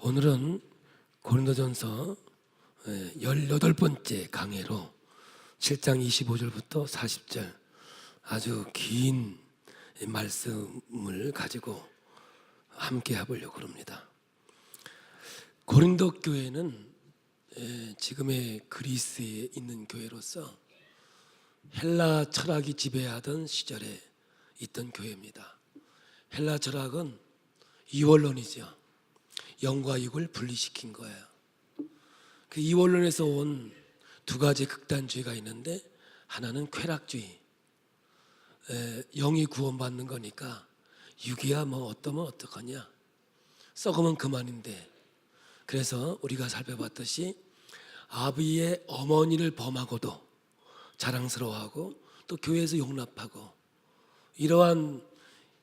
오늘은 고린도전서 18번째 강해로 7장 25절부터 40절 아주 긴 말씀을 가지고 함께 해보려고 합니다. 고린도 교회는 지금의 그리스에 있는 교회로서 헬라 철학이 지배하던 시절에 있던 교회입니다. 헬라 철학은 이원론이죠. 영과 육을 분리시킨 거예요. 그 이원론에서 온 두 가지 극단주의가 있는데, 하나는 쾌락주의. 영이 구원받는 거니까 육이야 뭐 어떠면 어떡하냐, 썩으면 그만인데. 그래서 우리가 살펴봤듯이 아비의 어머니를 범하고도 자랑스러워하고 또 교회에서 용납하고, 이러한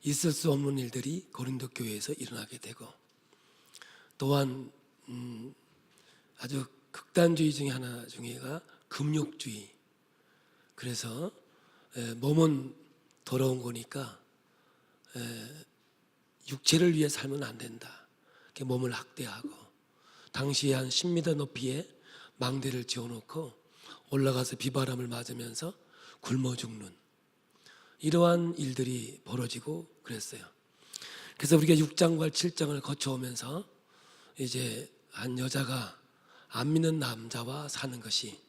있을 수 없는 일들이 고린도 교회에서 일어나게 되고, 또한 아주 극단주의 중에 하나 중에가 금욕주의. 그래서 몸은 더러운 거니까 육체를 위해 살면 안 된다. 몸을 학대하고, 당시에 한 10m 높이에 망대를 지어놓고 올라가서 비바람을 맞으면서 굶어 죽는 이러한 일들이 벌어지고 그랬어요. 그래서 우리가 6장과 7장을 거쳐오면서 이제 한 여자가 안 믿는 남자와 사는 것이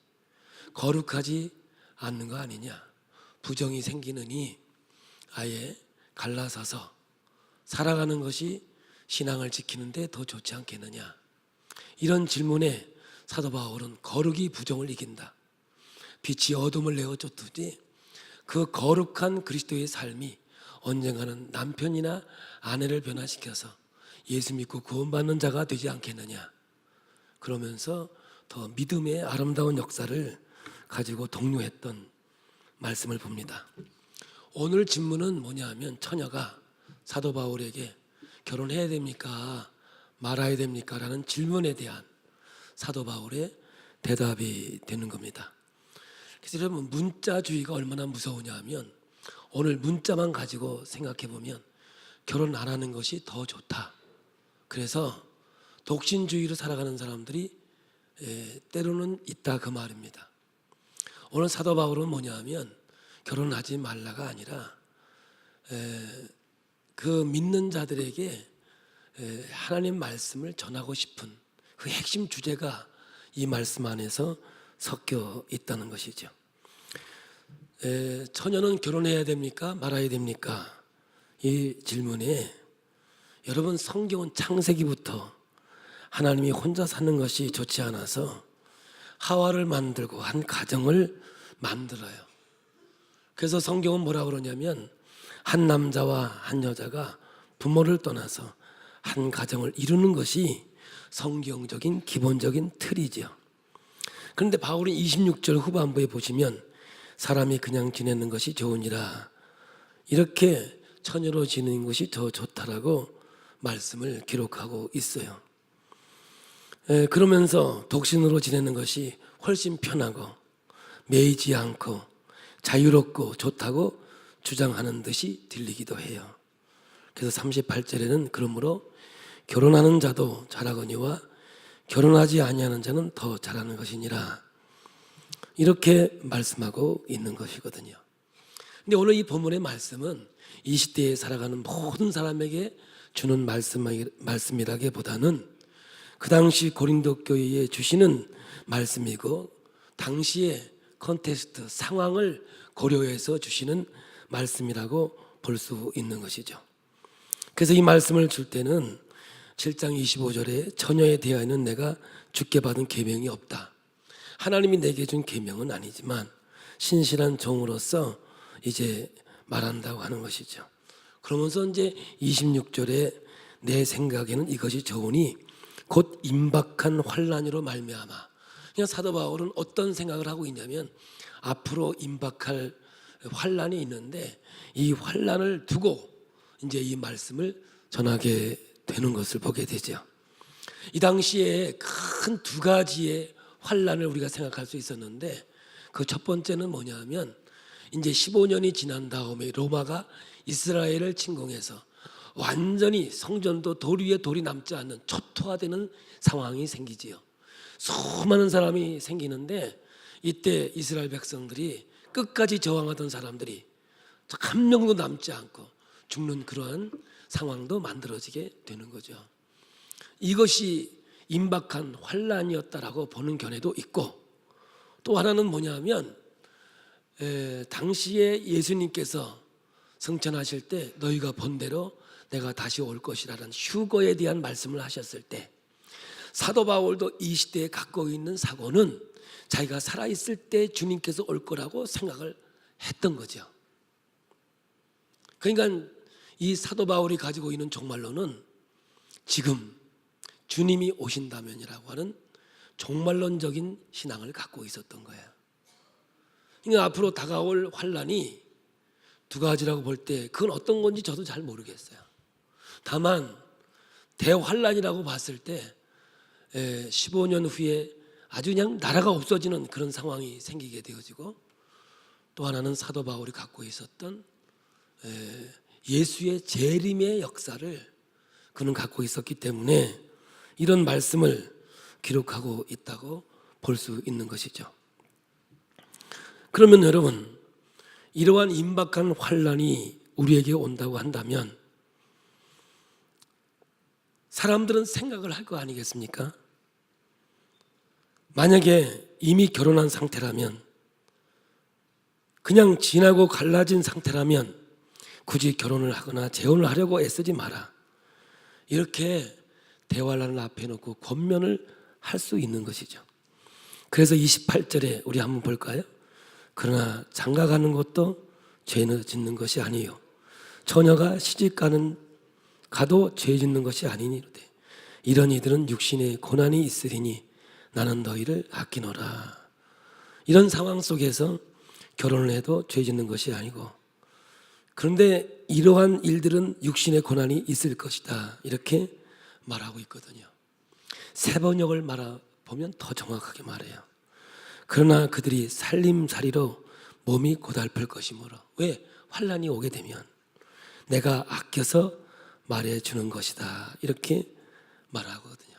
거룩하지 않는 거 아니냐, 부정이 생기느니 아예 갈라서서 살아가는 것이 신앙을 지키는데 더 좋지 않겠느냐, 이런 질문에 사도 바울은 거룩이 부정을 이긴다. 빛이 어둠을 내어 쫓듯이 그 거룩한 그리스도의 삶이 언젠가는 남편이나 아내를 변화시켜서 예수 믿고 구원받는 자가 되지 않겠느냐, 그러면서 더 믿음의 아름다운 역사를 가지고 독려했던 말씀을 봅니다. 오늘 질문은 뭐냐 하면, 처녀가 사도 바울에게 결혼해야 됩니까 말아야 됩니까 라는 질문에 대한 사도 바울의 대답이 되는 겁니다. 그래서 여러분, 문자주의가 얼마나 무서우냐 하면, 오늘 문자만 가지고 생각해 보면 결혼 안 하는 것이 더 좋다. 그래서 독신주의로 살아가는 사람들이 때로는 있다, 그 말입니다. 오늘 사도 바울은 뭐냐 하면, 결혼하지 말라가 아니라 그 믿는 자들에게 하나님 말씀을 전하고 싶은 그 핵심 주제가 이 말씀 안에서 섞여 있다는 것이죠. 처녀는 결혼해야 됩니까 말아야 됩니까? 이 질문에, 여러분, 성경은 창세기부터 하나님이 혼자 사는 것이 좋지 않아서 하와를 만들고 한 가정을 만들어요. 그래서 성경은 뭐라고 그러냐면, 한 남자와 한 여자가 부모를 떠나서 한 가정을 이루는 것이 성경적인 기본적인 틀이죠. 그런데 바울은 26절 후반부에 보시면, 사람이 그냥 지내는 것이 좋으니라, 이렇게 처녀로 지내는 것이 더 좋다라고 말씀을 기록하고 있어요. 그러면서 독신으로 지내는 것이 훨씬 편하고 매이지 않고 자유롭고 좋다고 주장하는 듯이 들리기도 해요. 그래서 38절에는 그러므로 결혼하는 자도 잘하거니와 결혼하지 아니하는 자는 더 잘하는 것이니라, 이렇게 말씀하고 있는 것이거든요. 근데 오늘 이 본문의 말씀은 이 시대에 살아가는 모든 사람에게 주는 말씀이라기보다는 그 당시 고린도 교회에 주시는 말씀이고, 당시의 컨텍스트 상황을 고려해서 주시는 말씀이라고 볼 수 있는 것이죠. 그래서 이 말씀을 줄 때는 7장 25절에 처녀에 대하여는 내가 주께 받은 계명이 없다. 하나님이 내게 준 계명은 아니지만 신실한 종으로서 이제 말한다고 하는 것이죠. 그러면서 이제 26절에 내 생각에는 이것이 좋으니 곧 임박한 환난으로 말미암아. 그냥 사도 바울은 어떤 생각을 하고 있냐면, 앞으로 임박할 환난이 있는데 이 환난을 두고 이제 이 말씀을 전하게 되는 것을 보게 되죠. 이 당시에 큰 두 가지의 환난을 우리가 생각할 수 있었는데, 그 첫 번째는 뭐냐면, 이제 15년이 지난 다음에 로마가 이스라엘을 침공해서 완전히 성전도 돌 위에 돌이 남지 않는 초토화되는 상황이 생기지요. 수많은 사람이 생기는데 이때 이스라엘 백성들이 끝까지 저항하던 사람들이 한 명도 남지 않고 죽는 그러한 상황도 만들어지게 되는 거죠. 이것이 임박한 환란이었다라고 보는 견해도 있고, 또 하나는 뭐냐면 당시에 예수님께서 승천하실 때 너희가 본 대로 내가 다시 올 것이라는 휴거에 대한 말씀을 하셨을 때 사도 바울도 이 시대에 갖고 있는 사고는 자기가 살아있을 때 주님께서 올 거라고 생각을 했던 거죠. 그러니까 이 사도 바울이 가지고 있는 종말론은 지금 주님이 오신다면이라고 하는 종말론적인 신앙을 갖고 있었던 거예요. 그러니까 앞으로 다가올 환란이 두 가지라고 볼 때 그건 어떤 건지 저도 잘 모르겠어요. 다만 대환란이라고 봤을 때 15년 후에 아주 그냥 나라가 없어지는 그런 상황이 생기게 되어지고, 또 하나는 사도 바울이 갖고 있었던 예수의 재림의 역사를 그는 갖고 있었기 때문에 이런 말씀을 기록하고 있다고 볼 수 있는 것이죠. 그러면 여러분, 이러한 임박한 환란이 우리에게 온다고 한다면 사람들은 생각을 할 거 아니겠습니까? 만약에 이미 결혼한 상태라면, 그냥 지나고 갈라진 상태라면 굳이 결혼을 하거나 재혼을 하려고 애쓰지 마라, 이렇게 대환란을 앞에 놓고 권면을 할 수 있는 것이죠. 그래서 28절에 우리 한번 볼까요? 그러나 장가가는 것도 죄는 짓는 것이 아니요 처녀가 시집가는 가도 죄 짓는 것이 아니니로되 이런 이들은 육신에 고난이 있으리니 나는 너희를 아끼노라. 이런 상황 속에서 결혼을 해도 죄 짓는 것이 아니고, 그런데 이러한 일들은 육신의 고난이 있을 것이다, 이렇게 말하고 있거든요. 세 번역을 말해보면 더 정확하게 말해요. 그러나 그들이 살림살이로 몸이 고달플 것이므로, 왜? 환란이 오게 되면 내가 아껴서 말해주는 것이다, 이렇게 말하거든요.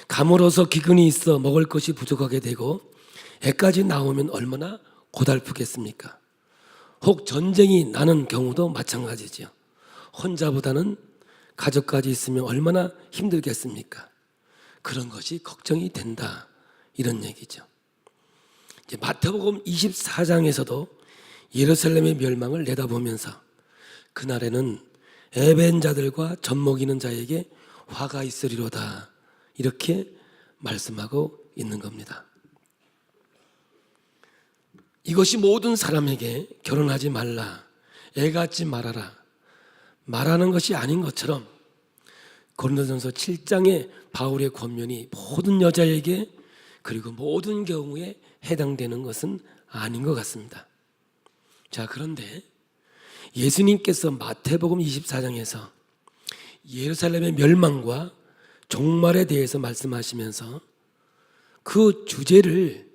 감으로서 기근이 있어 먹을 것이 부족하게 되고 애까지 나오면 얼마나 고달프겠습니까? 혹 전쟁이 나는 경우도 마찬가지죠. 혼자보다는 가족까지 있으면 얼마나 힘들겠습니까? 그런 것이 걱정이 된다, 이런 얘기죠. 이제 마태복음 24장에서도 예루살렘의 멸망을 내다보면서 그날에는 애벤 자들과 젖먹이는 자에게 화가 있으리로다, 이렇게 말씀하고 있는 겁니다. 이것이 모든 사람에게 결혼하지 말라, 애 갖지 말아라 말하는 것이 아닌 것처럼 고린도전서 7장의 바울의 권면이 모든 여자에게 그리고 모든 경우에 해당되는 것은 아닌 것 같습니다. 자, 그런데 예수님께서 마태복음 24장에서 예루살렘의 멸망과 종말에 대해서 말씀하시면서 그 주제를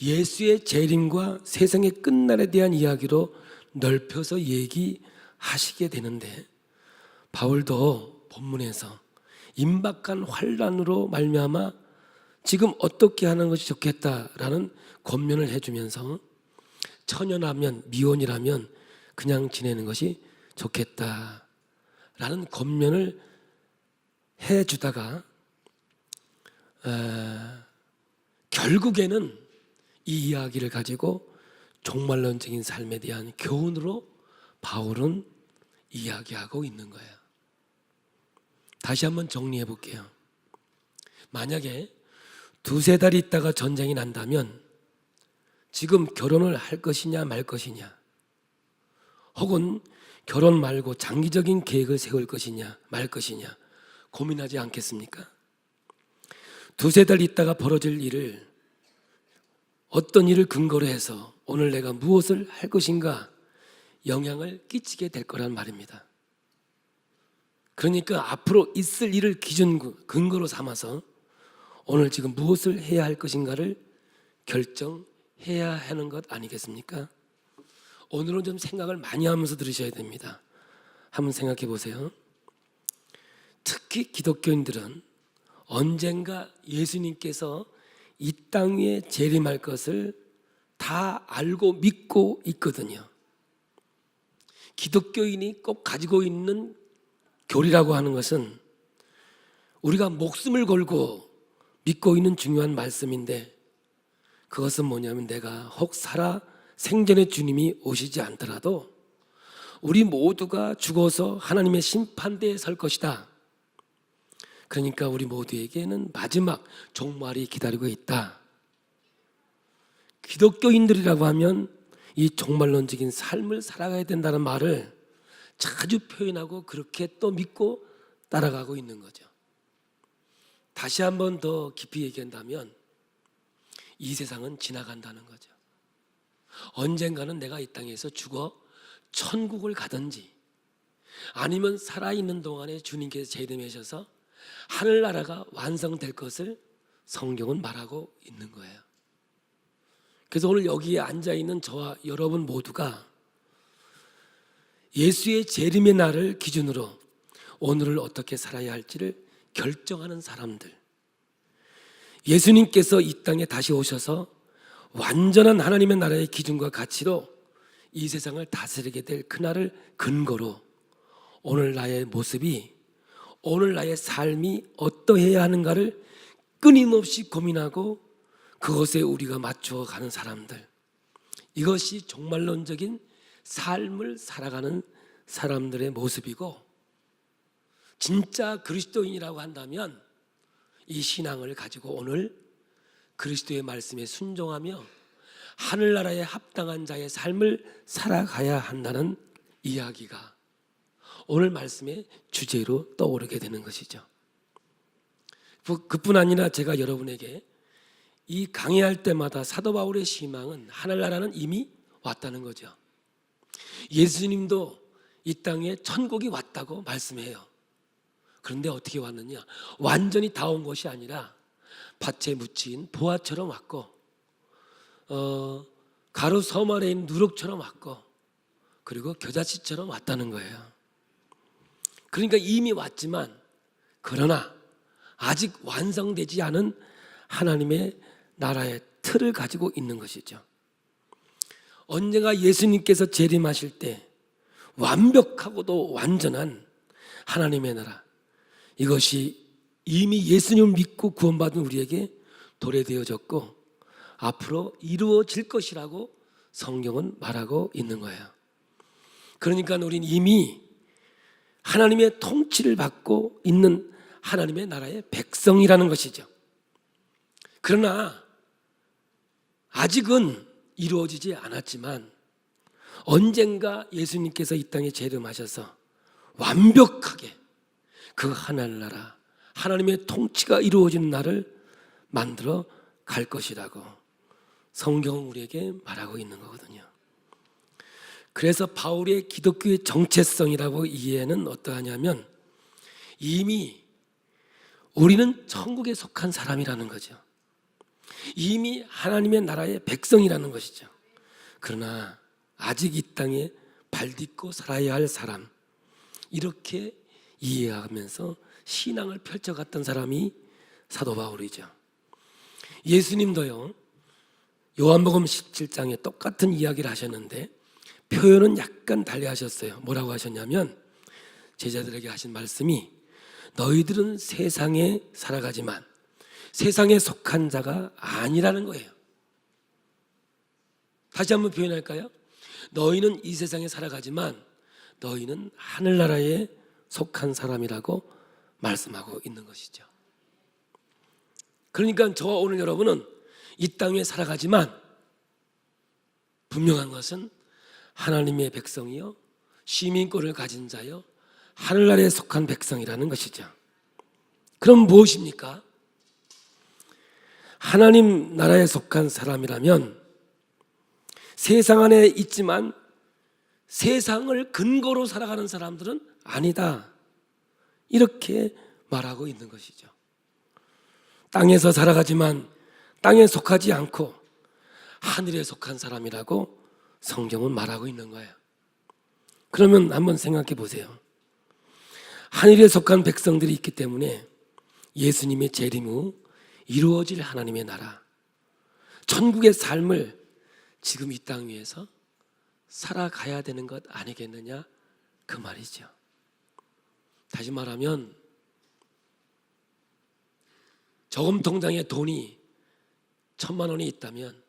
예수의 재림과 세상의 끝날에 대한 이야기로 넓혀서 얘기하시게 되는데, 바울도 본문에서 임박한 환란으로 말미암아 지금 어떻게 하는 것이 좋겠다라는 권면을 해주면서 처녀라면, 미혼이라면 그냥 지내는 것이 좋겠다라는 권면을 해주다가 결국에는 이 이야기를 가지고 종말론적인 삶에 대한 교훈으로 바울은 이야기하고 있는 거예요. 다시 한번 정리해 볼게요. 만약에 두세 달 있다가 전쟁이 난다면 지금 결혼을 할 것이냐 말 것이냐, 혹은 결혼 말고 장기적인 계획을 세울 것이냐 말 것이냐 고민하지 않겠습니까? 두세 달 있다가 벌어질 일을, 어떤 일을 근거로 해서 오늘 내가 무엇을 할 것인가 영향을 끼치게 될 거란 말입니다. 그러니까 앞으로 있을 일을 근거로 삼아서 오늘 지금 무엇을 해야 할 것인가를 결정해야 하는 것 아니겠습니까? 오늘은 좀 생각을 많이 하면서 들으셔야 됩니다. 한번 생각해 보세요. 특히 기독교인들은 언젠가 예수님께서 이 땅 위에 재림할 것을 다 알고 믿고 있거든요. 기독교인이 꼭 가지고 있는 교리라고 하는 것은 우리가 목숨을 걸고 믿고 있는 중요한 말씀인데, 그것은 뭐냐면 내가 혹 살아 생전에 주님이 오시지 않더라도 우리 모두가 죽어서 하나님의 심판대에 설 것이다. 그러니까 우리 모두에게는 마지막 종말이 기다리고 있다. 기독교인들이라고 하면 이 종말론적인 삶을 살아가야 된다는 말을 자주 표현하고 그렇게 또 믿고 따라가고 있는 거죠. 다시 한번 더 깊이 얘기한다면 이 세상은 지나간다는 거죠. 언젠가는 내가 이 땅에서 죽어 천국을 가든지 아니면 살아있는 동안에 주님께서 재림하셔서 하늘나라가 완성될 것을 성경은 말하고 있는 거예요. 그래서 오늘 여기에 앉아있는 저와 여러분 모두가 예수의 재림의 날을 기준으로 오늘을 어떻게 살아야 할지를 결정하는 사람들, 예수님께서 이 땅에 다시 오셔서 완전한 하나님의 나라의 기준과 가치로 이 세상을 다스리게 될 그날을 근거로 오늘 나의 모습이, 오늘 나의 삶이 어떠해야 하는가를 끊임없이 고민하고 그것에 우리가 맞추어 가는 사람들, 이것이 종말론적인 삶을 살아가는 사람들의 모습이고, 진짜 그리스도인이라고 한다면 이 신앙을 가지고 오늘 그리스도의 말씀에 순종하며 하늘나라에 합당한 자의 삶을 살아가야 한다는 이야기가 오늘 말씀의 주제로 떠오르게 되는 것이죠. 그뿐 아니라 제가 여러분에게 이 강의할 때마다 사도 바울의 희망은 하늘나라는 이미 왔다는 거죠. 예수님도 이 땅에 천국이 왔다고 말씀해요. 그런데 어떻게 왔느냐? 완전히 다 온 것이 아니라 밭에 묻힌 보화처럼 왔고, 가루 섬 아래에 있는 누룩처럼 왔고, 그리고 겨자씨처럼 왔다는 거예요. 그러니까 이미 왔지만, 그러나 아직 완성되지 않은 하나님의 나라의 틀을 가지고 있는 것이죠. 언젠가 예수님께서 재림하실 때 완벽하고도 완전한 하나님의 나라, 이것이 이미 예수님을 믿고 구원받은 우리에게 도래되어졌고 앞으로 이루어질 것이라고 성경은 말하고 있는 거예요. 그러니까 우리는 이미 하나님의 통치를 받고 있는 하나님의 나라의 백성이라는 것이죠. 그러나 아직은 이루어지지 않았지만 언젠가 예수님께서 이 땅에 재림하셔서 완벽하게 그 하늘나라, 하나님의 통치가 이루어지는 날을 만들어 갈 것이라고 성경은 우리에게 말하고 있는 거거든요. 그래서 바울의 기독교의 정체성이라고 이해는 어떠하냐면 이미 우리는 천국에 속한 사람이라는 거죠. 이미 하나님의 나라의 백성이라는 것이죠. 그러나 아직 이 땅에 발딛고 살아야 할 사람, 이렇게 이해하면서 신앙을 펼쳐갔던 사람이 사도 바울이죠. 예수님도요, 요한복음 17장에 똑같은 이야기를 하셨는데 표현은 약간 달리 하셨어요. 뭐라고 하셨냐면 제자들에게 하신 말씀이 너희들은 세상에 살아가지만 세상에 속한 자가 아니라는 거예요. 다시 한번 표현할까요? 너희는 이 세상에 살아가지만 너희는 하늘나라에 속한 사람이라고 말씀하고 있는 것이죠. 그러니까 저와 오늘 여러분은 이 땅에 살아가지만 분명한 것은 하나님의 백성이요 시민권을 가진 자요 하늘나라에 속한 백성이라는 것이죠. 그럼 무엇입니까? 하나님 나라에 속한 사람이라면 세상 안에 있지만 세상을 근거로 살아가는 사람들은 아니다, 이렇게 말하고 있는 것이죠. 땅에서 살아가지만 땅에 속하지 않고 하늘에 속한 사람이라고 성경은 말하고 있는 거예요. 그러면 한번 생각해 보세요. 하늘에 속한 백성들이 있기 때문에 예수님의 재림 후 이루어질 하나님의 나라, 천국의 삶을 지금 이 땅 위에서 살아가야 되는 것 아니겠느냐, 그 말이죠. 다시 말하면 저금 통장에 돈이 1,000만 원이 있다면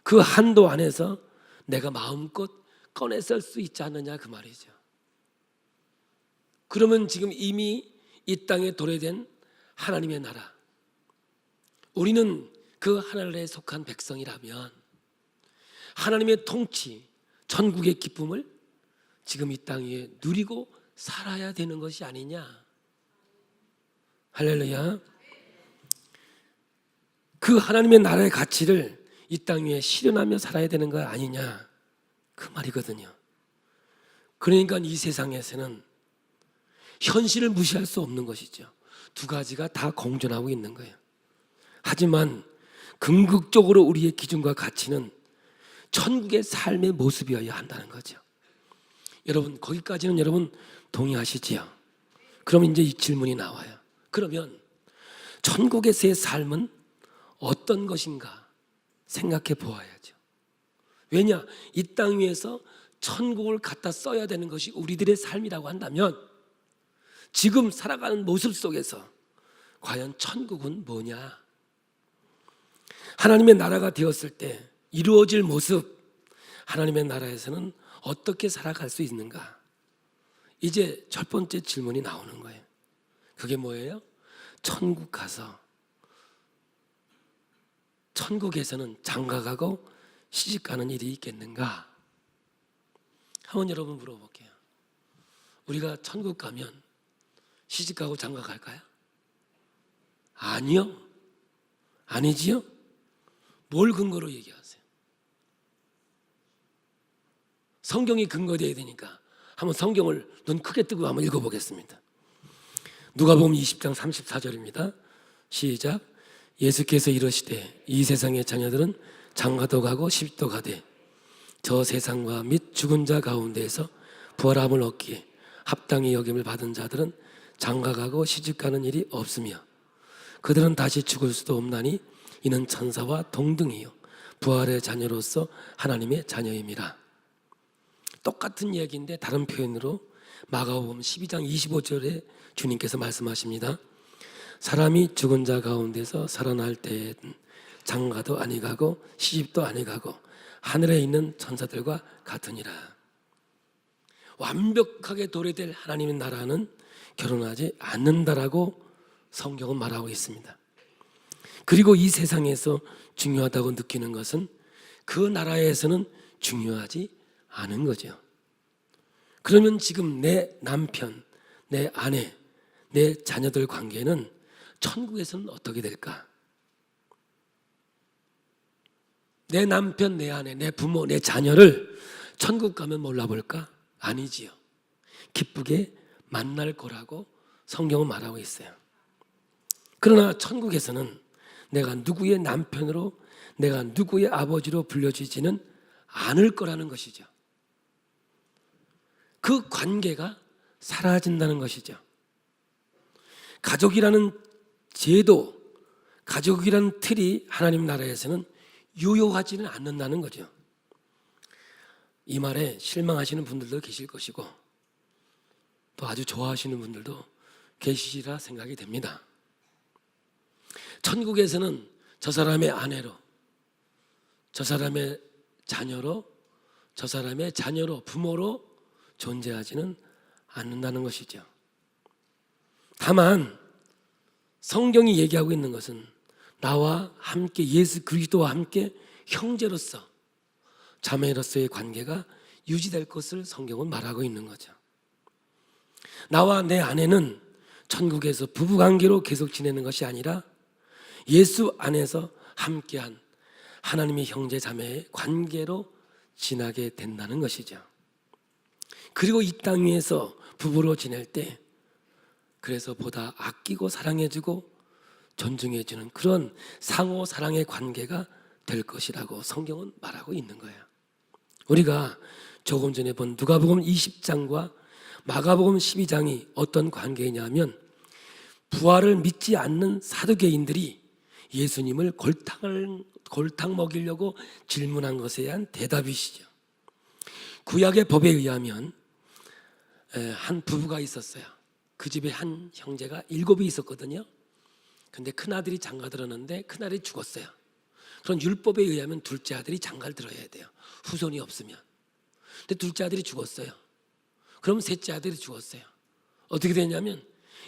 그 한도 안에서 내가 마음껏 꺼내 쓸 수 있지 않느냐, 그 말이죠. 그러면 지금 이미 이 땅에 도래된 하나님의 나라, 우리는 그 하늘에 속한 백성이라면 하나님의 통치, 천국의 기쁨을 지금 이 땅 위에 누리고 살아야 되는 것이 아니냐. 할렐루야. 그 하나님의 나라의 가치를 이 땅 위에 실현하며 살아야 되는 거 아니냐, 그 말이거든요. 그러니까 이 세상에서는 현실을 무시할 수 없는 것이죠. 두 가지가 다 공존하고 있는 거예요. 하지만 궁극적으로 우리의 기준과 가치는 천국의 삶의 모습이어야 한다는 거죠. 여러분, 거기까지는 여러분 동의하시지요? 그럼 이제 이 질문이 나와요. 그러면 천국에서의 삶은 어떤 것인가 생각해 보아야죠. 왜냐? 이 땅 위에서 천국을 갖다 써야 되는 것이 우리들의 삶이라고 한다면 지금 살아가는 모습 속에서 과연 천국은 뭐냐? 하나님의 나라가 되었을 때 이루어질 모습, 하나님의 나라에서는 어떻게 살아갈 수 있는가? 이제 첫 번째 질문이 나오는 거예요. 그게 뭐예요? 천국 가서 천국에서는 장가가고 시집가는 일이 있겠는가? 한번 여러분 물어볼게요. 우리가 천국 가면 시집가고 장가갈까요? 아니요. 아니지요? 뭘 근거로 얘기하세요? 성경이 근거되어야 되니까 한번 성경을 눈 크게 뜨고 한번 읽어보겠습니다. 누가복음 20장 34절입니다. 시작. 예수께서 이르시되 이 세상의 자녀들은 장가도 가고 시집도 가되 저 세상과 및 죽은 자 가운데에서 부활함을 얻기에 합당히 여김을 받은 자들은 장가가고 시집가는 일이 없으며 그들은 다시 죽을 수도 없나니 이는 천사와 동등이요 부활의 자녀로서 하나님의 자녀임이라. 똑같은 얘기인데 다른 표현으로 마가복음 12장 25절에 주님께서 말씀하십니다. 사람이 죽은 자 가운데서 살아날 때엔 장가도 아니 가고 시집도 아니 가고 하늘에 있는 천사들과 같으니라. 완벽하게 도래될 하나님의 나라는 결혼하지 않는다라고 성경은 말하고 있습니다. 그리고 이 세상에서 중요하다고 느끼는 것은 그 나라에서는 중요하지 않은 거죠. 그러면 지금 내 남편, 내 아내, 내 자녀들 관계는 천국에서는 어떻게 될까? 내 남편, 내 아내, 내 부모, 내 자녀를 천국 가면 몰라볼까? 아니지요. 기쁘게 만날 거라고 성경은 말하고 있어요. 그러나 천국에서는 내가 누구의 남편으로, 내가 누구의 아버지로 불려지지는 않을 거라는 것이죠. 그 관계가 사라진다는 것이죠. 가족이라는 제도, 가족이라는 틀이 하나님 나라에서는 유효하지는 않는다는 거죠. 이 말에 실망하시는 분들도 계실 것이고 또 아주 좋아하시는 분들도 계시리라 생각이 됩니다. 천국에서는 저 사람의 아내로, 저 사람의 자녀로, 저 사람의 자녀로, 부모로 존재하지는 않는다는 것이죠. 다만 성경이 얘기하고 있는 것은 나와 함께 예수 그리스도와 함께 형제로서, 자매로서의 관계가 유지될 것을 성경은 말하고 있는 거죠. 나와 내 아내는 천국에서 부부관계로 계속 지내는 것이 아니라 예수 안에서 함께한 하나님의 형제 자매의 관계로 지나게 된다는 것이죠. 그리고 이 땅 위에서 부부로 지낼 때 그래서 보다 아끼고 사랑해주고 존중해주는 그런 상호 사랑의 관계가 될 것이라고 성경은 말하고 있는 거예요. 우리가 조금 전에 본 누가복음 20장과 마가복음 12장이 어떤 관계냐면 부활을 믿지 않는 사두개인들이 예수님을 골탕 먹이려고 질문한 것에 대한 대답이시죠. 구약의 법에 의하면 한 부부가 있었어요. 그 집에 한 형제가 7이 있었거든요. 근데 큰아들이 장가들었는데 큰아들이 죽었어요. 그런 율법에 의하면 둘째 아들이 장가를 들어야 돼요. 후손이 없으면. 근데 둘째 아들이 죽었어요. 그럼 셋째 아들이 죽었어요. 어떻게 되냐면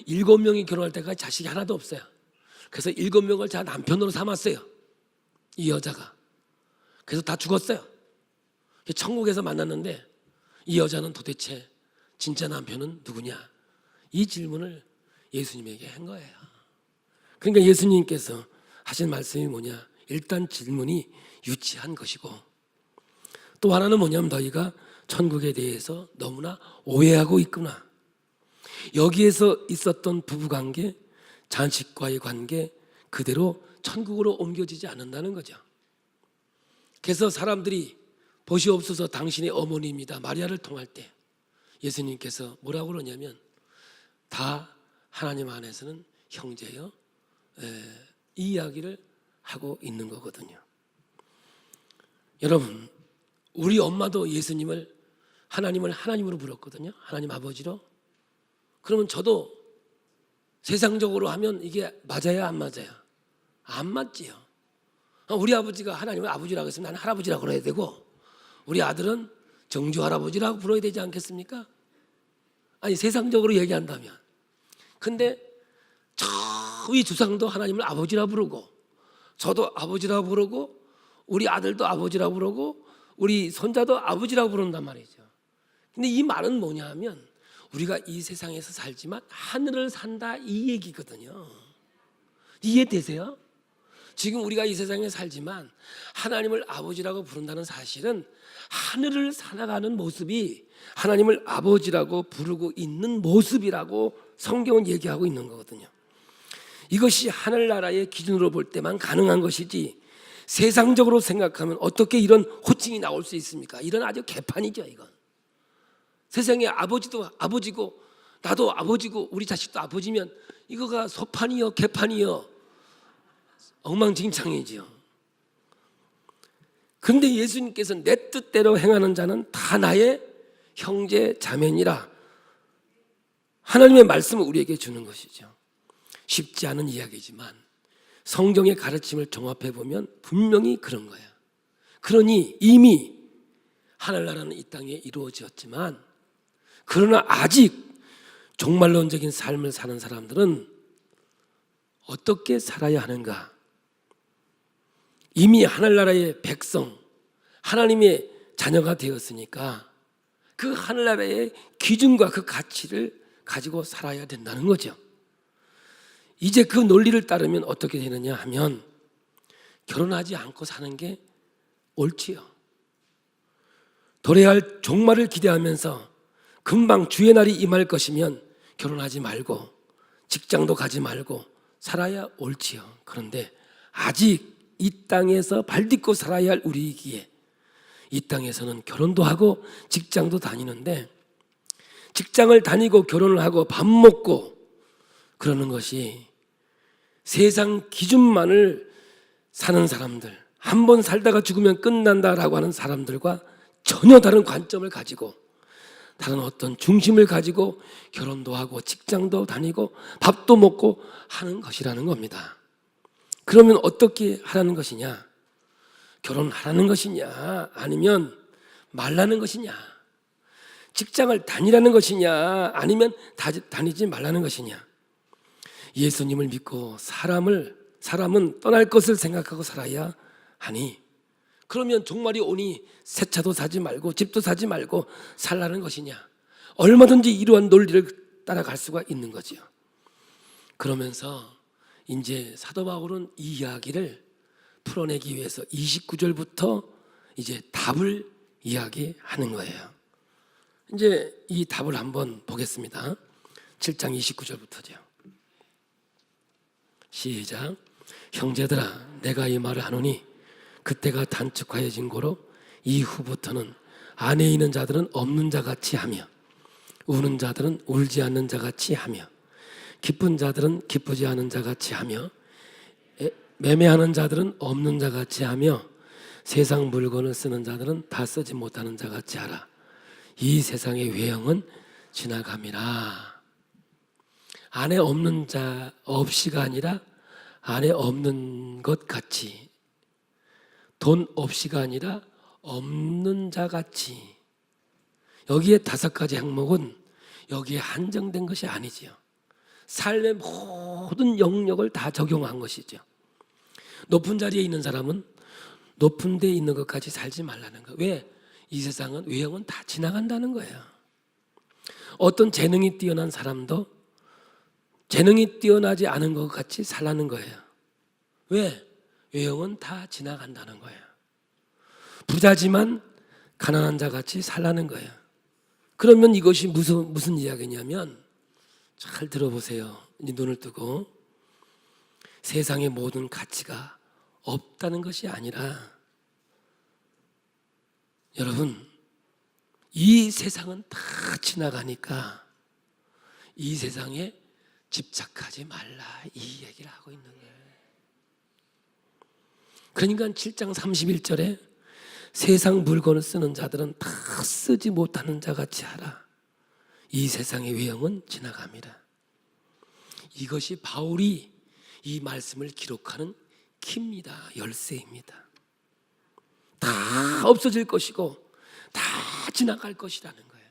7명이 결혼할 때까지 자식이 하나도 없어요. 그래서 7명을 다 남편으로 삼았어요. 이 여자가. 그래서 다 죽었어요. 천국에서 만났는데 이 여자는 도대체 진짜 남편은 누구냐? 이 질문을 예수님에게 한 거예요. 그러니까 예수님께서 하신 말씀이 뭐냐? 일단 질문이 유치한 것이고, 또 하나는 뭐냐면 너희가 천국에 대해서 너무나 오해하고 있구나. 여기에서 있었던 부부관계, 자식과의 관계 그대로 천국으로 옮겨지지 않는다는 거죠. 그래서 사람들이 보시옵소서 당신의 어머니입니다 마리아를 통할 때 예수님께서 뭐라고 그러냐면 다 하나님 안에서는 형제요, 이 이야기를 하고 있는 거거든요. 여러분, 우리 엄마도 하나님을 하나님으로 불렀거든요. 하나님 아버지로. 그러면 저도 세상적으로 하면 이게 맞아요, 안 맞아요? 안 맞지요. 우리 아버지가 하나님을 아버지라고 했으면 나는 할아버지라고 그래야 되고, 우리 아들은 정주 할아버지라고 불러야 되지 않겠습니까? 아니, 세상적으로 얘기한다면. 근데 저희 주상도 하나님을 아버지라 부르고, 저도 아버지라 부르고, 우리 아들도 아버지라 부르고, 우리 손자도 아버지라고 부른단 말이죠. 근데 이 말은 뭐냐 하면 우리가 이 세상에서 살지만 하늘을 산다 이 얘기거든요. 이해되세요? 지금 우리가 이 세상에 살지만 하나님을 아버지라고 부른다는 사실은 하늘을 살아가는 모습이 하나님을 아버지라고 부르고 있는 모습이라고 성경은 얘기하고 있는 거거든요. 이것이 하늘나라의 기준으로 볼 때만 가능한 것이지 세상적으로 생각하면 어떻게 이런 호칭이 나올 수 있습니까? 이런 아주 개판이죠, 이건. 세상에 아버지도 아버지고 나도 아버지고 우리 자식도 아버지면 이거가 소판이요, 개판이요, 엉망진창이지요. 그런데 예수님께서 내 뜻대로 행하는 자는 다 나의 형제 자매니라. 하나님의 말씀을 우리에게 주는 것이죠. 쉽지 않은 이야기지만 성경의 가르침을 종합해 보면 분명히 그런 거예요. 그러니 이미 하늘나라는 이 땅에 이루어졌지만, 그러나 아직 종말론적인 삶을 사는 사람들은 어떻게 살아야 하는가? 이미 하늘나라의 백성, 하나님의 자녀가 되었으니까 그 하늘나라의 기준과 그 가치를 가지고 살아야 된다는 거죠. 이제 그 논리를 따르면 어떻게 되느냐 하면 결혼하지 않고 사는 게 옳지요. 도래할 종말을 기대하면서 금방 주의 날이 임할 것이면 결혼하지 말고 직장도 가지 말고 살아야 옳지요. 그런데 아직 이 땅에서 발딛고 살아야 할 우리이기에 이 땅에서는 결혼도 하고 직장도 다니는데, 직장을 다니고 결혼을 하고 밥 먹고 그러는 것이 세상 기준만을 사는 사람들, 한 번 살다가 죽으면 끝난다라고 하는 사람들과 전혀 다른 관점을 가지고 다른 어떤 중심을 가지고 결혼도 하고 직장도 다니고 밥도 먹고 하는 것이라는 겁니다. 그러면 어떻게 하라는 것이냐? 결혼하라는 것이냐? 아니면 말라는 것이냐? 직장을 다니라는 것이냐? 아니면 다니지 말라는 것이냐? 예수님을 믿고 사람은 떠날 것을 생각하고 살아야 하니, 그러면 종말이 오니 새 차도 사지 말고 집도 사지 말고 살라는 것이냐? 얼마든지 이러한 논리를 따라갈 수가 있는 거죠. 그러면서 이제 사도 바울은 이 이야기를 풀어내기 위해서 29절부터 이제 답을 이야기하는 거예요. 이제 이 답을 한번 보겠습니다. 7장 29절부터죠. 시작. 형제들아, 내가 이 말을 하노니 그때가 단축하여진 고로 이후부터는 안에 있는 자들은 없는 자같이 하며 우는 자들은 울지 않는 자같이 하며 기쁜 자들은 기쁘지 않은 자같이 하며 매매하는 자들은 없는 자같이 하며 세상 물건을 쓰는 자들은 다 쓰지 못하는 자같이 하라. 이 세상의 외형은 지나감이라. 안에 없는 자 없이가 아니라 안에 없는 것 같이, 돈 없이가 아니라 없는 자 같이. 여기에 5가지 항목은 여기에 한정된 것이 아니지요. 삶의 모든 영역을 다 적용한 것이죠. 높은 자리에 있는 사람은 높은 데에 있는 것까지 살지 말라는 거예요. 왜? 이 세상은 외형은 다 지나간다는 거예요. 어떤 재능이 뛰어난 사람도 재능이 뛰어나지 않은 것 같이 살라는 거예요. 왜? 외형은 다 지나간다는 거예요. 부자지만 가난한 자 같이 살라는 거예요. 그러면 이것이 무슨 이야기냐면, 잘 들어보세요. 이제 눈을 뜨고, 세상의 모든 가치가 없다는 것이 아니라, 여러분, 이 세상은 다 지나가니까 이 세상에 집착하지 말라, 이 얘기를 하고 있는 거예요. 그러니까 7장 31절에 세상 물건을 쓰는 자들은 다 쓰지 못하는 자같이 하라. 이 세상의 외형은 지나갑니다. 이것이 바울이 이 말씀을 기록하는 키입니다. 열쇠입니다. 다 없어질 것이고 다 지나갈 것이라는 거예요.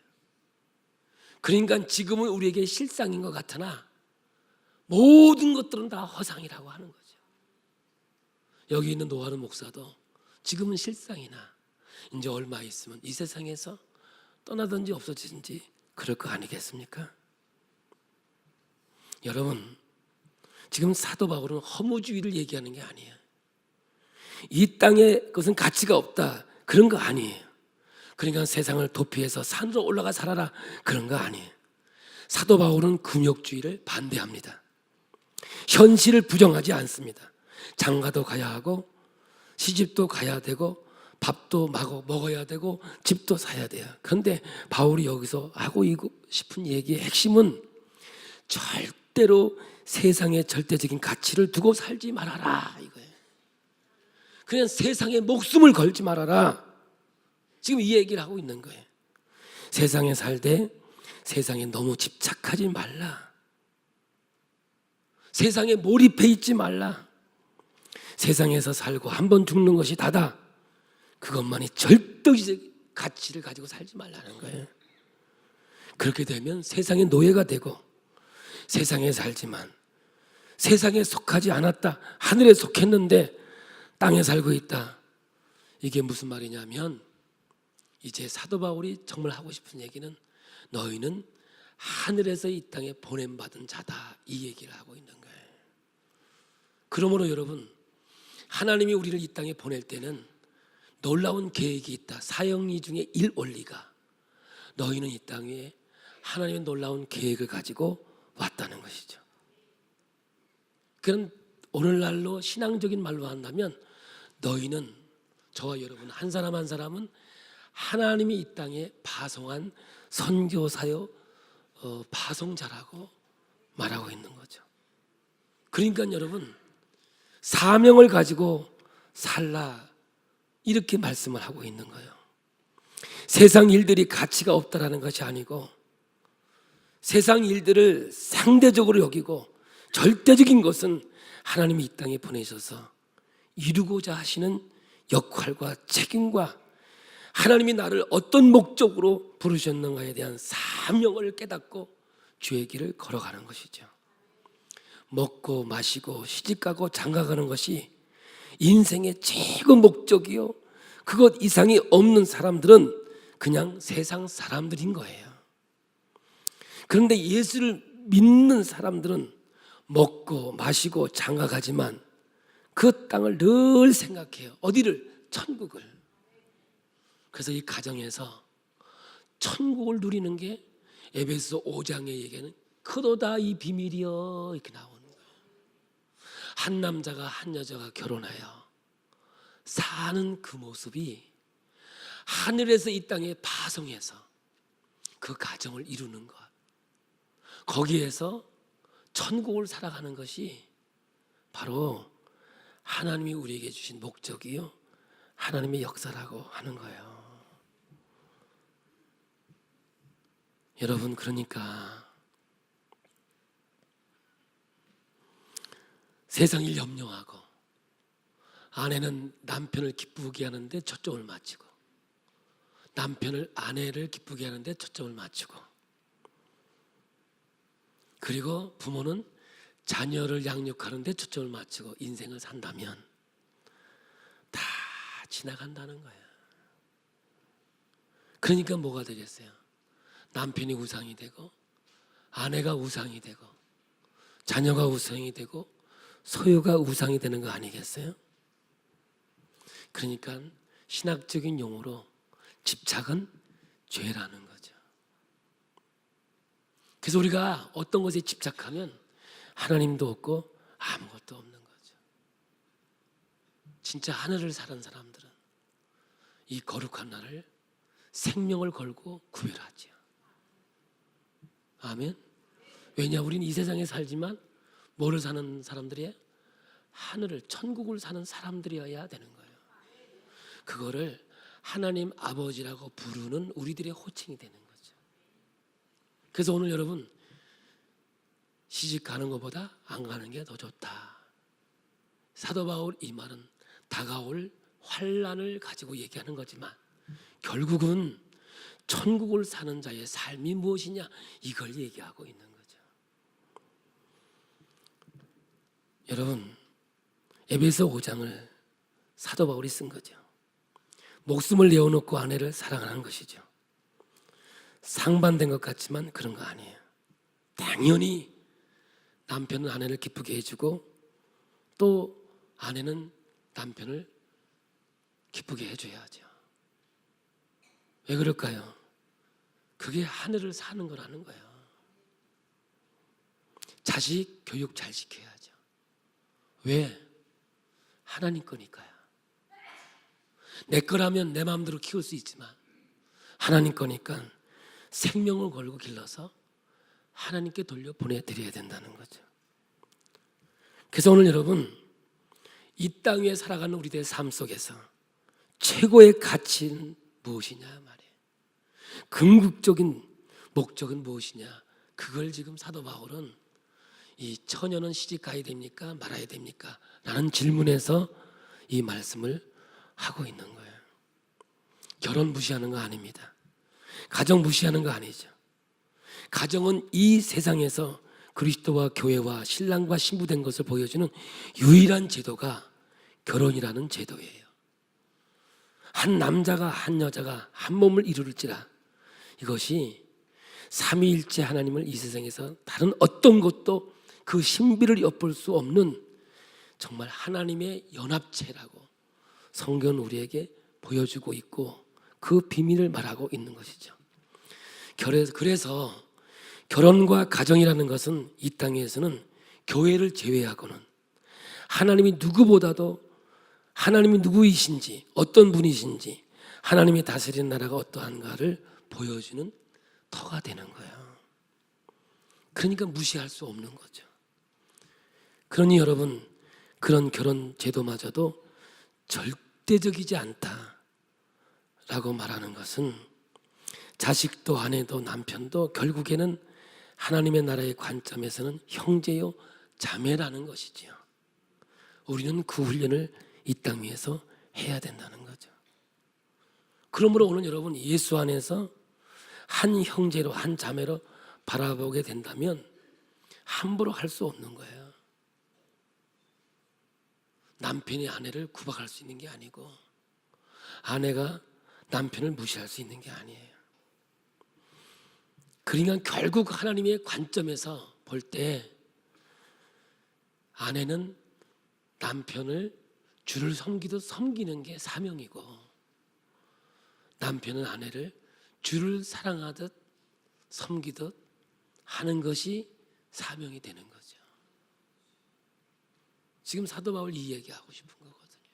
그러니까 지금은 우리에게 실상인 것 같으나 모든 것들은 다 허상이라고 하는 거죠. 여기 있는 노아르 목사도 지금은 실상이나 이제 얼마 있으면 이 세상에서 떠나든지 없어지든지 그럴 거 아니겠습니까? 여러분, 지금 사도 바울은 허무주의를 얘기하는 게 아니에요. 이 땅에 그것은 가치가 없다, 그런 거 아니에요. 그러니까 세상을 도피해서 산으로 올라가 살아라, 그런 거 아니에요. 사도 바울은 금욕주의를 반대합니다. 현실을 부정하지 않습니다. 장가도 가야 하고 시집도 가야 되고 밥도 먹어야 되고 집도 사야 돼요. 그런데 바울이 여기서 하고 싶은 얘기의 핵심은 절대로 세상의 절대적인 가치를 두고 살지 말아라, 이거예요. 그냥 세상에 목숨을 걸지 말아라, 지금 이 얘기를 하고 있는 거예요. 세상에 살되 세상에 너무 집착하지 말라. 세상에 몰입해 있지 말라. 세상에서 살고 한 번 죽는 것이 다다, 그것만이 절대적 가치를 가지고 살지 말라는 거예요. 그렇게 되면 세상의 노예가 되고 세상에 살지만 세상에 속하지 않았다, 하늘에 속했는데 땅에 살고 있다. 이게 무슨 말이냐면, 이제 사도 바울이 정말 하고 싶은 얘기는 너희는 하늘에서 이 땅에 보냄받은 자다, 이 얘기를 하고 있는 거예요. 그러므로 여러분, 하나님이 우리를 이 땅에 보낼 때는 놀라운 계획이 있다. 사형리 중에 1원리가 너희는 이 땅에 하나님의 놀라운 계획을 가지고 왔다는 것이죠. 그런 오늘날로 신앙적인 말로 한다면 너희는, 저와 여러분 한 사람 한 사람은 하나님이 이 땅에 파송한 선교사요, 파송자라고 말하고 있는 거죠. 그러니까 여러분, 사명을 가지고 살라, 이렇게 말씀을 하고 있는 거예요. 세상 일들이 가치가 없다라는 것이 아니고 세상 일들을 상대적으로 여기고 절대적인 것은 하나님이 이 땅에 보내셔서 이루고자 하시는 역할과 책임과 하나님이 나를 어떤 목적으로 부르셨는가에 대한 사명을 깨닫고 주의 길을 걸어가는 것이죠. 먹고 마시고 시집가고 장가가는 것이 인생의 최고 목적이요, 그것 이상이 없는 사람들은 그냥 세상 사람들인 거예요. 그런데 예수를 믿는 사람들은 먹고 마시고 장가가지만 그 땅을 늘 생각해요. 어디를? 천국을. 그래서 이 가정에서 천국을 누리는 게 에베소 5장의 얘기는 크도다 이 비밀이여, 이렇게 나오는 거예요. 한 남자가 한 여자가 결혼하여 사는 그 모습이 하늘에서 이 땅에 파송해서 그 가정을 이루는 것, 거기에서 천국을 살아가는 것이 바로 하나님이 우리에게 주신 목적이요, 하나님의 역사라고 하는 거예요. 여러분, 그러니까 세상 일 염려하고 아내는 남편을 기쁘게 하는데 초점을 맞추고, 남편을 아내를 기쁘게 하는데 초점을 맞추고, 그리고 부모는 자녀를 양육하는데 초점을 맞추고 인생을 산다면 다 지나간다는 거예요. 그러니까 뭐가 되겠어요? 남편이 우상이 되고, 아내가 우상이 되고, 자녀가 우상이 되고, 소유가 우상이 되는 거 아니겠어요? 그러니까 신학적인 용어로 집착은 죄라는 거죠. 그래서 우리가 어떤 것에 집착하면 하나님도 없고 아무것도 없는 거죠. 진짜 하늘을 사는 사람들은 이 거룩한 날을 생명을 걸고 구별하죠. 아멘. 왜냐, 우리는 이 세상에 살지만 뭐를 사는 사람들이에요? 하늘을, 천국을 사는 사람들이어야 되는 거예요. 그거를 하나님 아버지라고 부르는 우리들의 호칭이 되는 거죠. 그래서 오늘 여러분, 시집 가는 것보다 안 가는 게 더 좋다. 사도 바울 이 말은 다가올 환난을 가지고 얘기하는 거지만 결국은 천국을 사는 자의 삶이 무엇이냐, 이걸 얘기하고 있는 거죠. 여러분, 에베소 5장을 사도 바울이 쓴 거죠. 목숨을 내어놓고 아내를 사랑하는 것이죠. 상반된 것 같지만 그런 거 아니에요. 당연히 남편은 아내를 기쁘게 해주고 또 아내는 남편을 기쁘게 해줘야죠. 왜 그럴까요? 그게 하늘을 사는 거라는 거예요. 자식 교육 잘 시켜야죠. 왜? 하나님 거니까요. 내 거라면 내 마음대로 키울 수 있지만 하나님 거니까 생명을 걸고 길러서 하나님께 돌려 보내드려야 된다는 거죠. 그래서 오늘 여러분, 이 땅 위에 살아가는 우리들의 삶 속에서 최고의 가치는 무엇이냐 말이에요. 궁극적인 목적은 무엇이냐, 그걸 지금 사도 바울은 이 처녀는 시집 가야 됩니까 말아야 됩니까 라는 질문에서 이 말씀을 하고 있는 거예요. 결혼 무시하는 거 아닙니다. 가정 무시하는 거 아니죠. 가정은 이 세상에서 그리스도와 교회와 신랑과 신부된 것을 보여주는 유일한 제도가 결혼이라는 제도예요. 한 남자가 한 여자가 한 몸을 이룰지라, 이것이 삼위일체 하나님을 이 세상에서 다른 어떤 것도 그 신비를 엿볼 수 없는 정말 하나님의 연합체라고 성경은 우리에게 보여주고 있고 그 비밀을 말하고 있는 것이죠. 그래서 결혼과 가정이라는 것은 이 땅에서는 교회를 제외하고는 하나님이 누구보다도, 하나님이 누구이신지, 어떤 분이신지, 하나님이 다스리는 나라가 어떠한가를 보여주는 터가 되는 거예요. 그러니까 무시할 수 없는 거죠. 그러니 여러분, 그런 결혼 제도마저도 절대적이지 않다라고 말하는 것은 자식도 아내도 남편도 결국에는 하나님의 나라의 관점에서는 형제요 자매라는 것이지요. 우리는 그 훈련을 이 땅 위에서 해야 된다는 거죠. 그러므로 오늘 여러분, 예수 안에서 한 형제로 한 자매로 바라보게 된다면 함부로 할 수 없는 거예요. 남편이 아내를 구박할 수 있는 게 아니고 아내가 남편을 무시할 수 있는 게 아니에요. 그러니까 결국 하나님의 관점에서 볼 때 아내는 남편을 주를 섬기듯 섬기는 게 사명이고 남편은 아내를 주를 사랑하듯 섬기듯 하는 것이 사명이 되는 거죠. 지금 사도 바울 이 얘기하고 싶은 거거든요.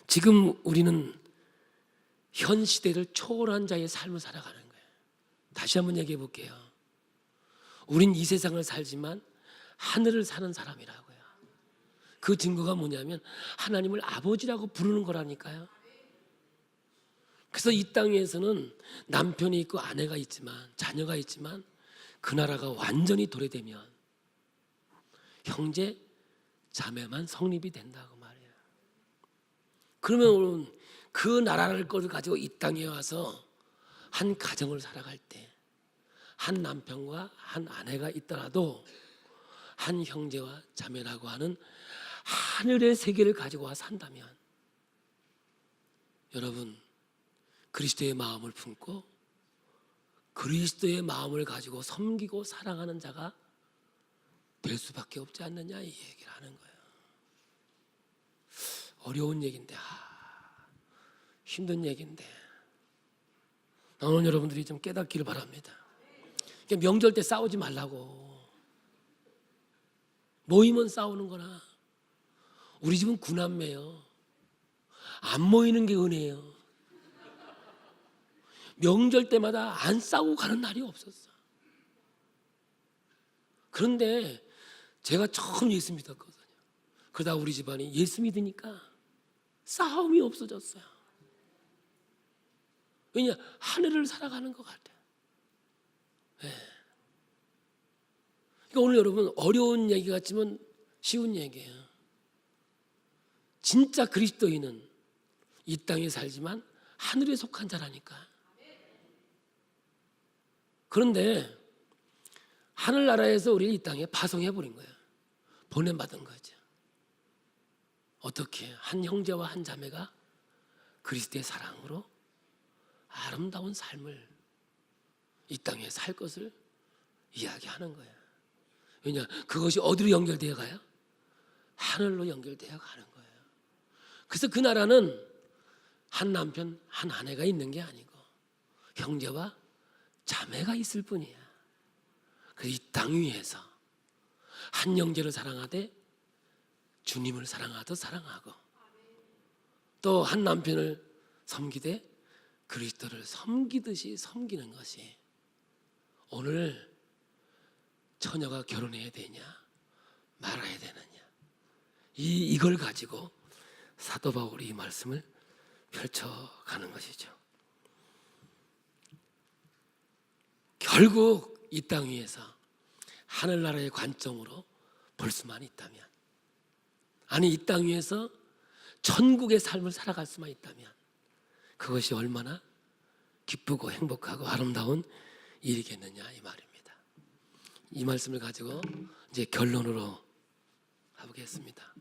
지금 우리는 현 시대를 초월한 자의 삶을 살아가는 거예요. 다시 한번 얘기해 볼게요. 우린 이 세상을 살지만 하늘을 사는 사람이라고요. 그 증거가 뭐냐면 하나님을 아버지라고 부르는 거라니까요. 그래서 이 땅에서는 남편이 있고 아내가 있지만 자녀가 있지만 그 나라가 완전히 도래되면 형제 자매만 성립이 된다고 말이에요. 그러면 그 나라를 가지고 이 땅에 와서 한 가정을 살아갈 때 한 남편과 한 아내가 있더라도 한 형제와 자매라고 하는 하늘의 세계를 가지고 와 산다면 여러분 그리스도의 마음을 품고 그리스도의 마음을 가지고 섬기고 사랑하는 자가 될 수밖에 없지 않느냐 이 얘기를 하는 거예요. 어려운 얘기인데 힘든 얘기인데 오늘 여러분들이 좀 깨닫기를 바랍니다. 명절 때 싸우지 말라고. 모이면 싸우는 거나. 우리 집은 구남매요. 안 모이는 게 은혜예요. 명절 때마다 안 싸우고 가는 날이 없었어. 그런데 제가 처음 예수 믿었거든요. 그러다 우리 집안이 예수 믿으니까 싸움이 없어졌어요. 왜냐? 하늘을 살아가는 것 같아요. 네. 그러니까 오늘 여러분 어려운 얘기 같지만 쉬운 얘기예요. 진짜 그리스도인은 이 땅에 살지만 하늘에 속한 자라니까. 그런데 하늘나라에서 우리를 이 땅에 파송해버린 거예요. 보냄받은 거죠. 어떻게 한 형제와 한 자매가 그리스도의 사랑으로 아름다운 삶을 이 땅에 살 것을 이야기하는 거예요. 왜냐? 그것이 어디로 연결되어 가요? 하늘로 연결되어 가는 거예요. 그래서 그 나라는 한 남편, 한 아내가 있는 게 아니고 형제와 자매가 있을 뿐이야. 그래서 이 땅 위에서 한 형제를 사랑하되 주님을 사랑하듯 사랑하고 또 한 남편을 섬기되 그리스도를 섬기듯이 섬기는 것이 오늘 처녀가 결혼해야 되냐 말아야 되느냐 이걸 가지고 사도 바울이 이 말씀을 펼쳐가는 것이죠. 결국 이 땅 위에서 하늘나라의 관점으로 볼 수만 있다면 아니 이 땅 위에서 천국의 삶을 살아갈 수만 있다면 그것이 얼마나 기쁘고 행복하고 아름다운 일이겠느냐 이 말입니다. 이 말씀을 가지고 이제 결론으로 가보겠습니다.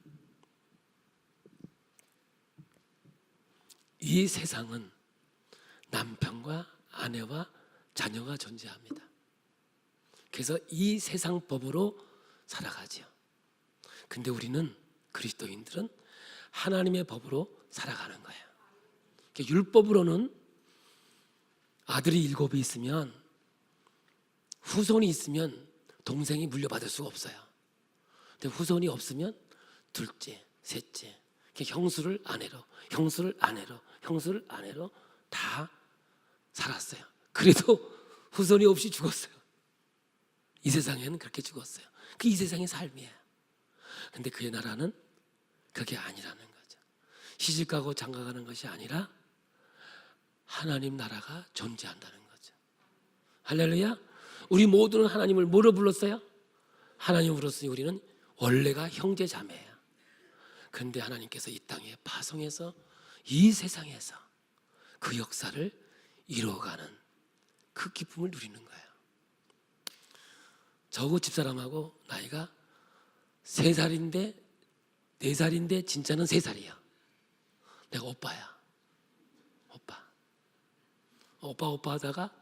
이 세상은 남편과 아내와 자녀가 존재합니다. 그래서 이 세상 법으로 살아가죠. 근데 우리는 그리스도인들은 하나님의 법으로 살아가는 거예요. 율법으로는 아들이 7이 있으면 후손이 있으면 동생이 물려받을 수가 없어요. 근데 후손이 없으면 둘째, 셋째, 형수를 아내로, 형수를 아내로, 형수를 아내로 다 살았어요. 그래도 후손이 없이 죽었어요. 이 세상에는 그렇게 죽었어요. 그 이 세상의 삶이에요. 근데 그의 나라는 그게 아니라는 거죠. 시집가고 장가가는 것이 아니라 하나님 나라가 존재한다는 거죠. 할렐루야. 우리 모두는 하나님을 뭐로 불렀어요? 하나님으로서 우리는 원래가 형제 자매예요. 그런데 하나님께서 이 땅에 파송해서 이 세상에서 그 역사를 이루어가는 그 기쁨을 누리는 거예요. 저하고 집사람하고 나이가 3살인데 4살인데 진짜는 3살이야. 내가 오빠야. 오빠 하다가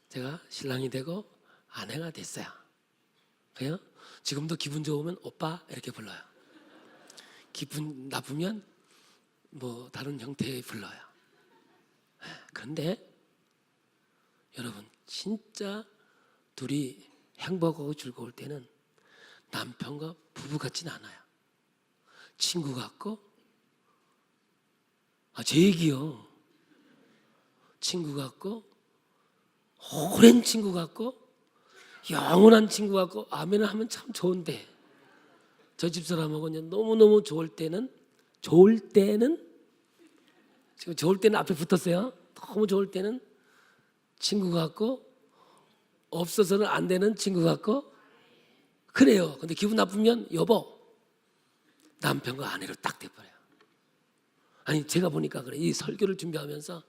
제가 신랑이 되고 아내가 됐어요. 그래요? 지금도 기분 좋으면 오빠 이렇게 불러요. 기분 나쁘면 뭐 다른 형태에 불러요. 그런데 여러분 진짜 둘이 행복하고 즐거울 때는 남편과 부부 같지는 않아요. 친구 같고 제 얘기요. 친구 같고 오랜 친구 같고 영원한 친구 같고 아멘을 하면 참 좋은데 저 집사람하고는 너무너무 좋을 때는 지금 좋을 때는 앞에 붙었어요. 너무 좋을 때는 친구 같고 없어서는 안 되는 친구 같고 그래요. 근데 기분 나쁘면 여보 남편과 아내로 딱 돼버려요. 아니 제가 보니까 그래. 이 설교를 준비하면서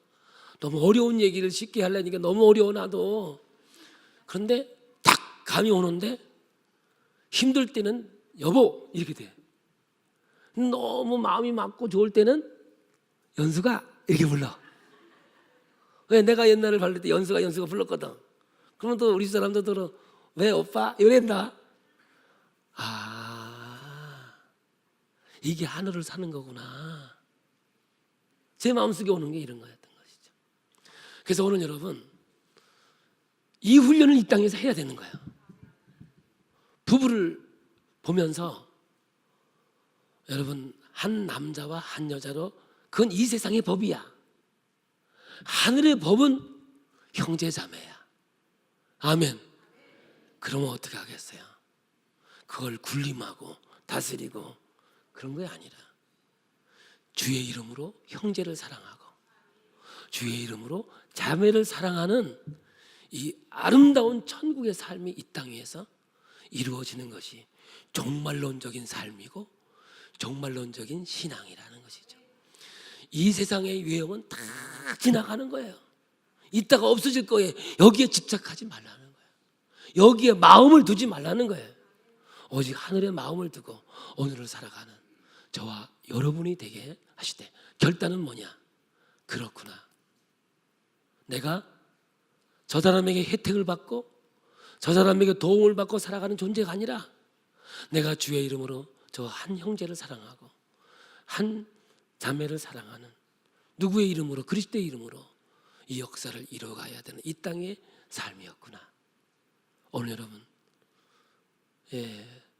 너무 어려운 얘기를 쉽게 하려니까 너무 어려워 나도. 그런데 딱 감이 오는데 힘들 때는 여보 이렇게 돼. 너무 마음이 맑고 좋을 때는 연수가 이렇게 불러. 왜 내가 옛날에 발릴 때 연수가 불렀거든. 그러면 또 우리 사람도 들어 왜 오빠 이랬나? 아 이게 하늘을 사는 거구나. 제 마음속에 오는 게 이런 거였던 것이죠. 그래서 오늘 여러분 이 훈련을 이 땅에서 해야 되는 거예요. 부부를 보면서 여러분 한 남자와 한 여자로 그건 이 세상의 법이야. 하늘의 법은 형제자매야. 아멘. 그러면 어떻게 하겠어요? 그걸 군림하고 다스리고 그런 게 아니라 주의 이름으로 형제를 사랑하고 주의 이름으로 자매를 사랑하는 이 아름다운 천국의 삶이 이 땅 위에서 이루어지는 것이 종말론적인 삶이고 종말론적인 신앙이라는 것이죠. 이 세상의 유행은 다 지나가는 거예요. 이따가 없어질 거예요. 여기에 집착하지 말라는 거예요. 여기에 마음을 두지 말라는 거예요. 오직 하늘에 마음을 두고 오늘을 살아가는 저와 여러분이 되게 하시되 결단은 뭐냐? 그렇구나. 내가 저 사람에게 혜택을 받고 저 사람에게 도움을 받고 살아가는 존재가 아니라 내가 주의 이름으로 저 한 형제를 사랑하고 한 자매를 사랑하는 누구의 이름으로 그리스도의 이름으로 이 역사를 이루어가야 되는 이 땅의 삶이었구나. 오늘 여러분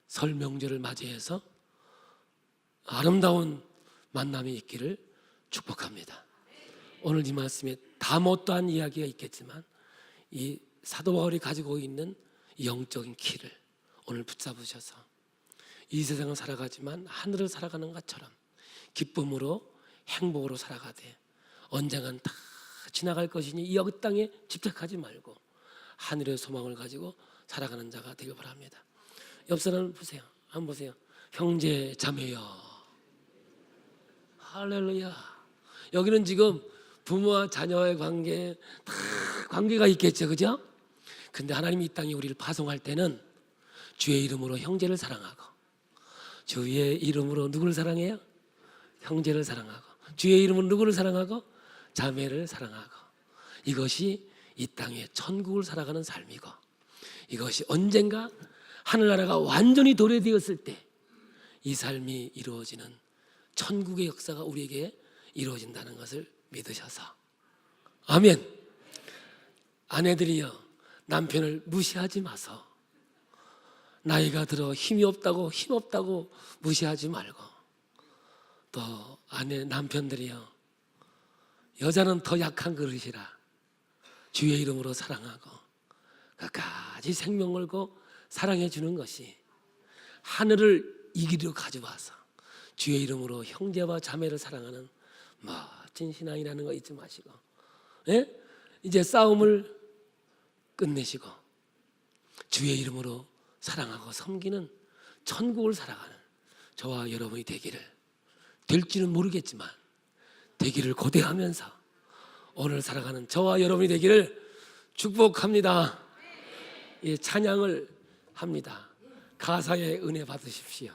설 명절을 맞이해서 아름다운 만남이 있기를 축복합니다. 오늘 이 말씀에 다 못다한 이야기가 있겠지만 이 사도 바울이 가지고 있는 영적인 키를 오늘 붙잡으셔서 이 세상을 살아가지만 하늘을 살아가는 것처럼 기쁨으로 행복으로 살아가되 언젠간 다 지나갈 것이니 이 땅에 집착하지 말고 하늘의 소망을 가지고 살아가는 자가 되길 바랍니다. 옆 사람을 보세요. 한번 보세요. 형제 자매여. 할렐루야. 여기는 지금 부모와 자녀의 관계 다 관계가 있겠죠, 그죠? 근데 하나님이 이 땅에 우리를 파송할 때는 주의 이름으로 형제를 사랑하고 주의 이름으로 누구를 사랑해요? 형제를 사랑하고 주의 이름으로 누구를 사랑하고 자매를 사랑하고 이것이 이 땅에 천국을 살아가는 삶이고 이것이 언젠가 하늘나라가 완전히 도래되었을 때 이 삶이 이루어지는 천국의 역사가 우리에게 이루어진다는 것을 믿으셔서 아멘. 아내들이여 남편을 무시하지 마서 나이가 들어 힘이 없다고 힘없다고 무시하지 말고 또 남편들이여 여자는 더 약한 그릇이라 주의 이름으로 사랑하고 끝까지 생명 걸고 사랑해 주는 것이 하늘을 이기려 가져와서 주의 이름으로 형제와 자매를 사랑하는 멋진 신앙이라는 거 잊지 마시고 이제 싸움을 끝내시고 주의 이름으로 사랑하고 섬기는 천국을 살아가는 저와 여러분이 될지는 모르겠지만 되기를 고대하면서 오늘 살아가는 저와 여러분이 되기를 축복합니다. 찬양을 합니다. 가사의 은혜 받으십시오.